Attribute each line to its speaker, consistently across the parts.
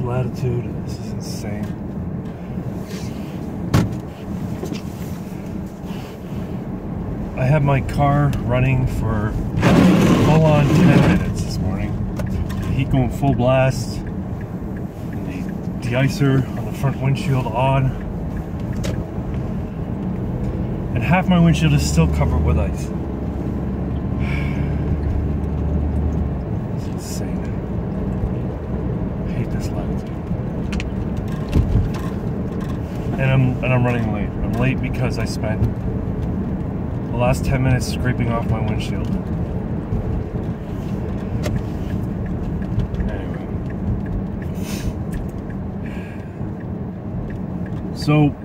Speaker 1: latitude. This is insane. I had my car running for full on 10 minutes this morning. The heat going full blast, and the de-icer on the front windshield on. And half my windshield is still covered with ice. It's insane. I hate this latitude. And I'm running late. I'm late because I spent the last 10 minutes scraping off my windshield. Anyway. So,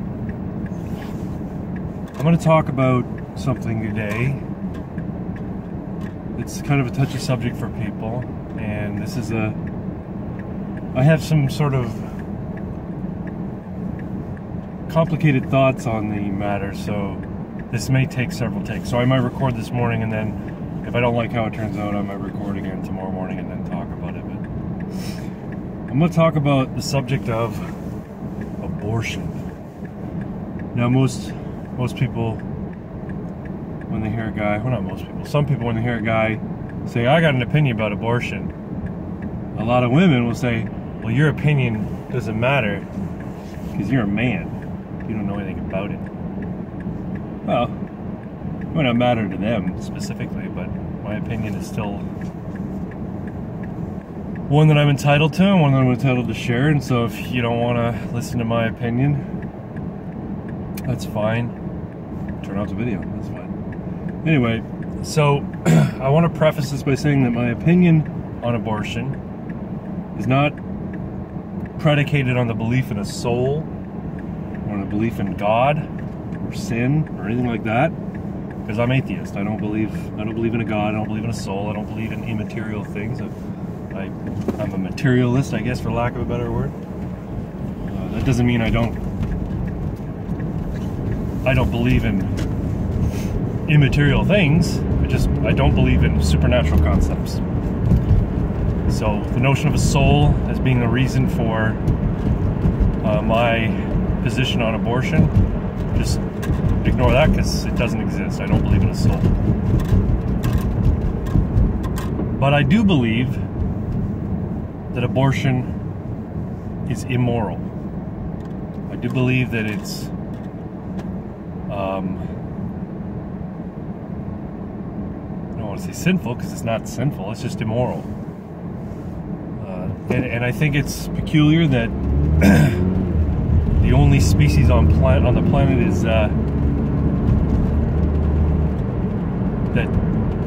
Speaker 1: I'm going to talk about something today. It's kind of a touchy subject for people, and this is I have some sort of complicated thoughts on the matter, so this may take several takes. So I might record this morning, and then if I don't like how it turns out, I might record again tomorrow morning and then talk about it. But I'm going to talk about the subject of abortion. Now, most people, when they hear a guy, well, not most people, some people, when they hear a guy say, I got an opinion about abortion, a lot of women will say, well, your opinion doesn't matter because you're a man. You don't know anything about it. Well, it might not matter to them specifically, but my opinion is still one that I'm entitled to and one that I'm entitled to share. And so if you don't want to listen to my opinion, that's fine. Turn off the video, that's fine. Anyway, so I want to preface this by saying that my opinion on abortion is not predicated on the belief in a soul or on a belief in God or sin or anything like that, because I'm atheist. I don't believe in a God. I don't believe in a soul. I don't believe in immaterial things. I'm a materialist, I guess, for lack of a better word. That doesn't mean I don't believe in immaterial things. I don't believe in supernatural concepts. So the notion of a soul as being the reason for my position on abortion, just ignore that because it doesn't exist. I don't believe in a soul. But I do believe that abortion is immoral. I do believe that it's I don't want to say sinful because it's not sinful, it's just immoral. And I think it's peculiar that the only species on the planet is that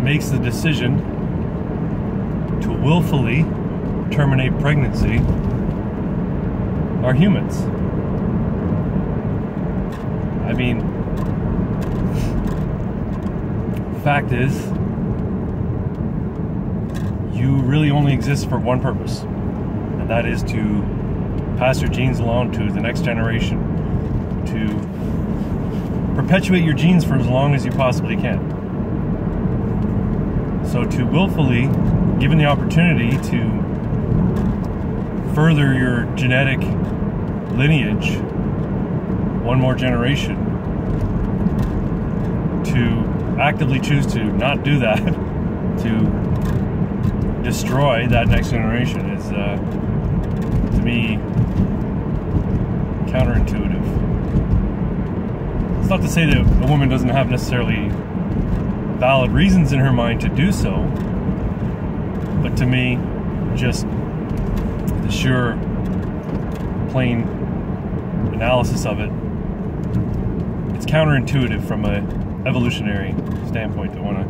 Speaker 1: makes the decision to willfully terminate pregnancy are humans. I mean, fact is, you really only exist for one purpose, and that is to pass your genes along to the next generation, to perpetuate your genes for as long as you possibly can. So to willfully, given the opportunity to further your genetic lineage one more generation, to actively choose to not do that, to destroy that next generation is, to me, counterintuitive. It's not to say that a woman doesn't have necessarily valid reasons in her mind to do so, but to me, just the sheer, plain analysis of it, it's counterintuitive from an evolutionary standpoint to want to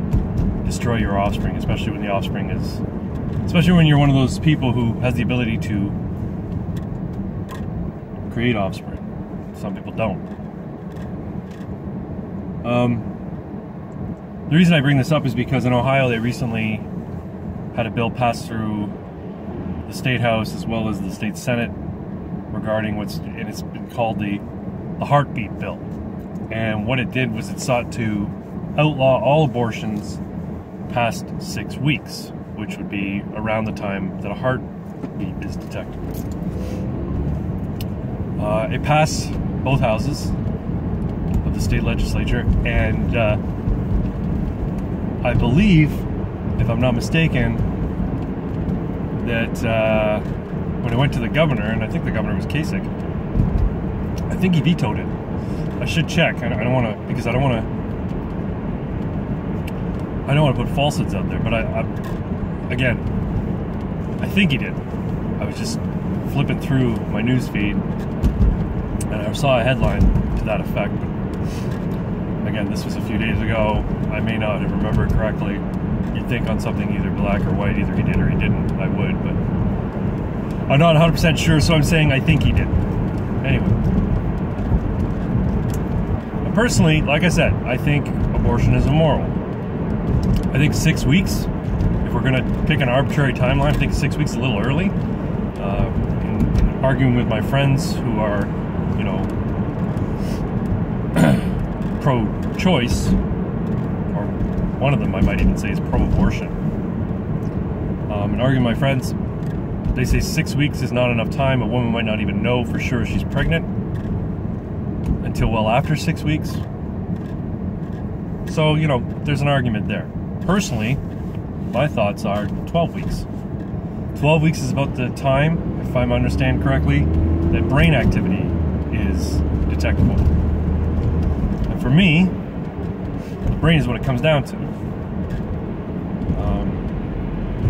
Speaker 1: destroy your offspring, especially when the offspring is, especially when you're one of those people who has the ability to create offspring. Some people don't. The reason I bring this up is because in Ohio they recently had a bill passed through the State House as well as the State Senate regarding and it's been called the heartbeat bill. And what it did was it sought to outlaw all abortions past 6 weeks, which would be around the time that a heart is detectable. It passed both houses of the state legislature, and I believe, if I'm not mistaken, that when it went to the governor, and I think the governor was Kasich, I think he vetoed it. I should check. I don't want to, because I don't want to put falsehoods out there. But again, I think he did. I was just flipping through my news feed, and I saw a headline to that effect. But again, this was a few days ago. I may not have remembered correctly. You'd think on something either black or white, either he did or he didn't. I would, but I'm not 100% sure, so I'm saying I think he did. Anyway. Personally, like I said, I think abortion is immoral. I think 6 weeks, if we're going to pick an arbitrary timeline, I think 6 weeks is a little early. In arguing with my friends who are, you know, pro-choice, or one of them I might even say is pro-abortion. In arguing with my friends, they say 6 weeks is not enough time. A woman might not even know for sure she's pregnant until well after 6 weeks. So, you know, there's an argument there. Personally, my thoughts are 12 weeks. 12 weeks is about the time, if I understand correctly, that brain activity is detectable. And for me, the brain is what it comes down to.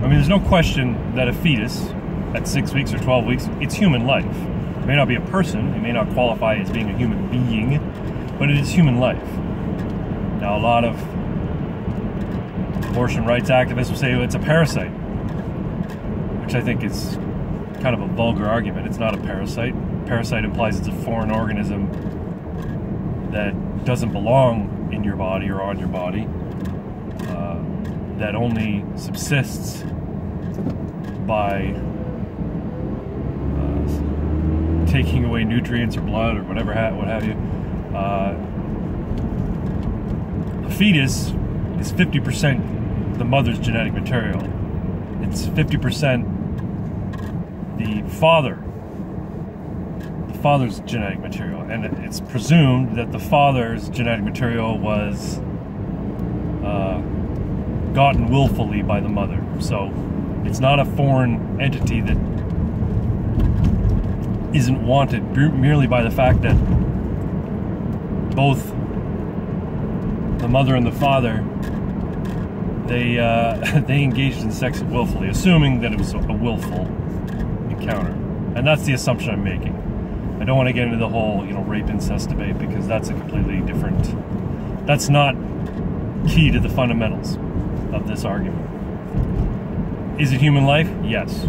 Speaker 1: I mean, there's no question that a fetus at 6 weeks or 12 weeks, it's human life. It may not be a person, it may not qualify as being a human being, but it is human life. Now, a lot of abortion rights activists will say it's a parasite, which I think is kind of a vulgar argument. It's not a parasite. Parasite implies it's a foreign organism that doesn't belong in your body or on your body, that only subsists by taking away nutrients or blood or whatever, what have you. A fetus is 50% the mother's genetic material. It's 50% the father's genetic material, and it's presumed that the father's genetic material was gotten willfully by the mother. So it's not a foreign entity that isn't wanted merely by the fact that both the mother and the father, they engaged in sex willfully, assuming that it was a willful encounter. And that's the assumption I'm making. I don't want to get into the whole, you know, rape incest debate, because that's a completely different, that's not key to the fundamentals of this argument. Is it human life? Yes.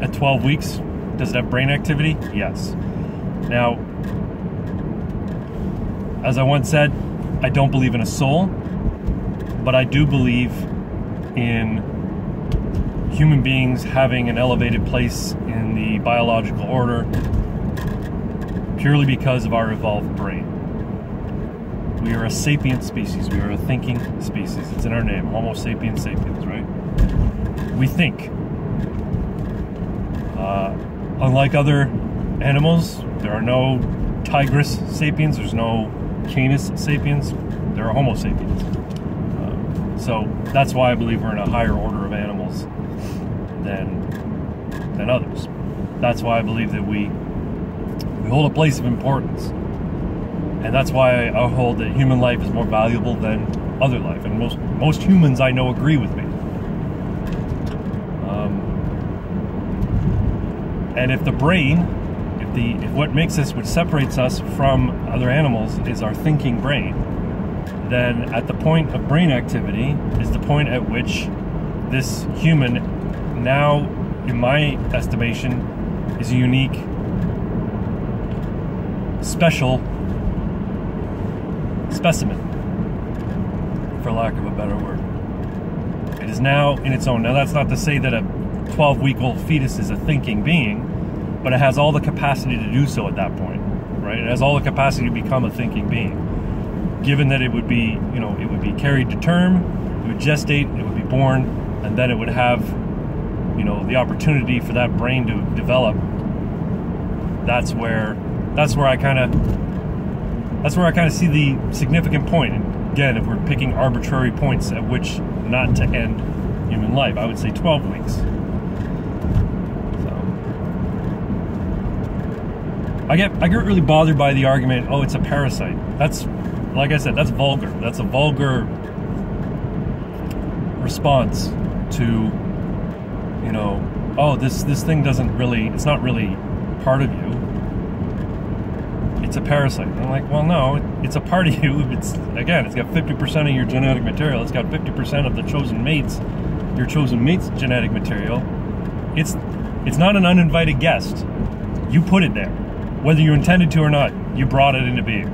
Speaker 1: At 12 weeks, does it have brain activity? Yes. Now, as I once said, I don't believe in a soul, but I do believe in human beings having an elevated place in the biological order purely because of our evolved brain. We are a sapient species. We are a thinking species. It's in our name, Homo sapiens sapiens, right? We think. Unlike other animals, there are no Tigris sapiens, there's no Canis sapiens, there are Homo sapiens. So that's why I believe we're in a higher order of animals than others. That's why I believe that we hold a place of importance. And that's why I hold that human life is more valuable than other life. And most humans I know agree with me. And if the brain, if what makes us, what separates us from other animals is our thinking brain, then at the point of brain activity is the point at which this human, now in my estimation, is a unique, special specimen, for lack of a better word. It is now in its own. Now, that's not to say that a 12-week-old fetus is a thinking being, but it has all the capacity to do so at that point, right? It has all the capacity to become a thinking being, given that it would be, you know, it would be carried to term, it would gestate, it would be born, and then it would have you know, the opportunity for that brain to develop, that's where I kind of see the significant point. And again, if we're picking arbitrary points at which not to end human life, I would say 12 weeks. So I get really bothered by the argument, oh, it's a parasite. That's, like I said, that's vulgar. That's a vulgar response to, you know, oh, this thing doesn't really, it's not really part of you. It's a parasite. And I'm like, well, no, it's a part of you. It's, again, it's got 50% of your genetic material. It's got 50% of the chosen mate's, your chosen mate's genetic material. It's not an uninvited guest. You put it there. Whether you intended to or not, you brought it into being.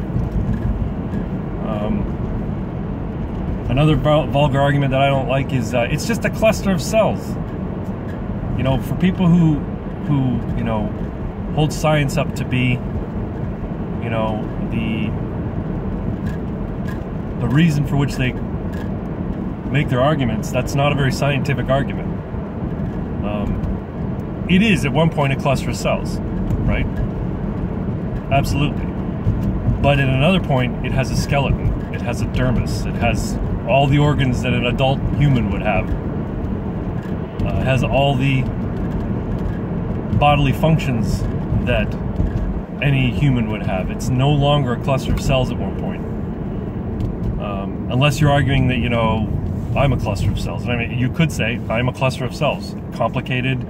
Speaker 1: Another vulgar argument that I don't like is it's just a cluster of cells. You know, for people who you know, hold science up to be, you know, the reason for which they make their arguments, that's not a very scientific argument. It is at one point a cluster of cells, right? Absolutely. But at another point, it has a skeleton, it has a dermis, it has all the organs that an adult human would have. It has all the bodily functions that any human would have. It's no longer a cluster of cells at one point. Unless you're arguing that, you know, I'm a cluster of cells. I mean, you could say I'm a cluster of cells. Complicated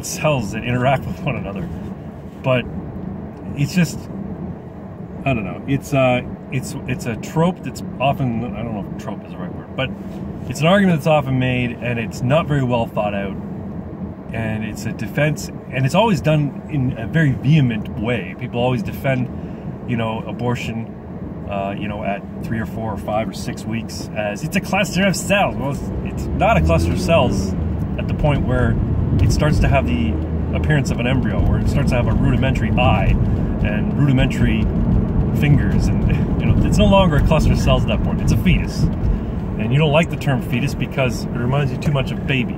Speaker 1: cells that interact with one another. But it's just, I don't know. It's a trope that's often, I don't know if trope is the right word, but it's an argument that's often made, and it's not very well thought out, and it's a defense, and it's always done in a very vehement way. People always defend, you know, abortion, you know, at 3 or 4 or 5 or 6 weeks as it's a cluster of cells. Well, it's not a cluster of cells at the point where it starts to have the appearance of an embryo, where it starts to have a rudimentary eye and rudimentary fingers, and, you know, it's no longer a cluster of cells at that point. It's a fetus, and you don't like the term fetus because it reminds you too much of baby.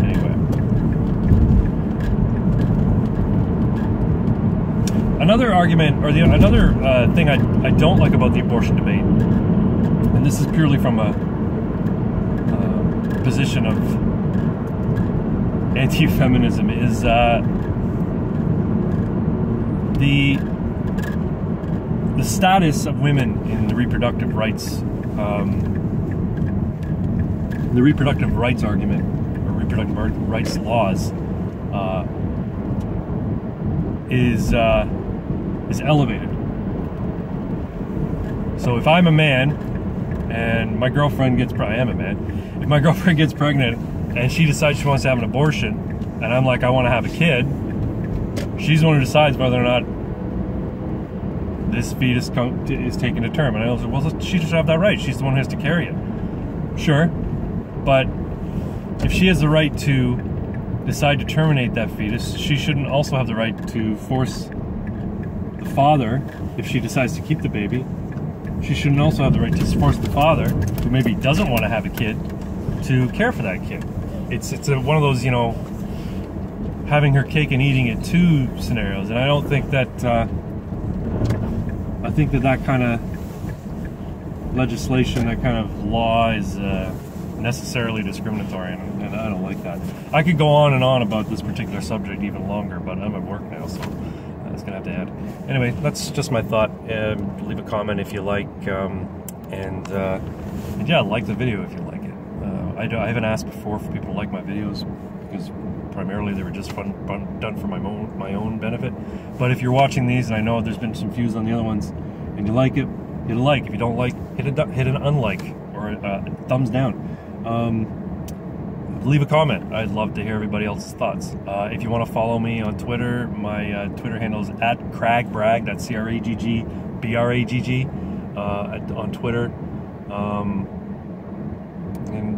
Speaker 1: Anyway, another argument, or another thing I don't like about the abortion debate, and this is purely from a position of anti-feminism, is the status of women in the reproductive rights argument, or reproductive rights laws, is elevated. So if I'm a man and my girlfriend gets I am a man. If my girlfriend gets pregnant and she decides she wants to have an abortion, and I'm like, I want to have a kid, she's the one who decides whether or not this fetus is taken to term. And I was like, well, she should have that right. She's the one who has to carry it. Sure, but if she has the right to decide to terminate that fetus, she shouldn't also have the right to force the father, if she decides to keep the baby, she shouldn't also have the right to force the father, who maybe doesn't want to have a kid, to care for that kid. It's one of those, you know, having her cake and eating it too scenarios, and I don't think that I think that kind of legislation, that kind of law is necessarily discriminatory, and I don't like that. I could go on and on about this particular subject even longer, but I'm at work now, so it's gonna have to end. Anyway, that's just my thought. Leave a comment if you like, and yeah, like the video if you like it. I haven't asked before for people to like my videos, because primarily they were just done for my own benefit. But if you're watching these, and I know there's been some views on the other ones, and you like it, hit a like. If you don't like, hit an unlike, or a thumbs down. Leave a comment. I'd love to hear everybody else's thoughts. If you want to follow me on Twitter, my Twitter handle is @CraggBragg. That's CraggBragg on Twitter.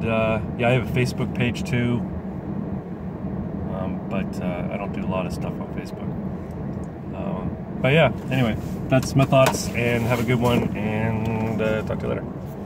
Speaker 1: Yeah, I have a Facebook page too. But I don't do a lot of stuff on Facebook. But yeah, anyway, that's my thoughts, and have a good one, and talk to you later.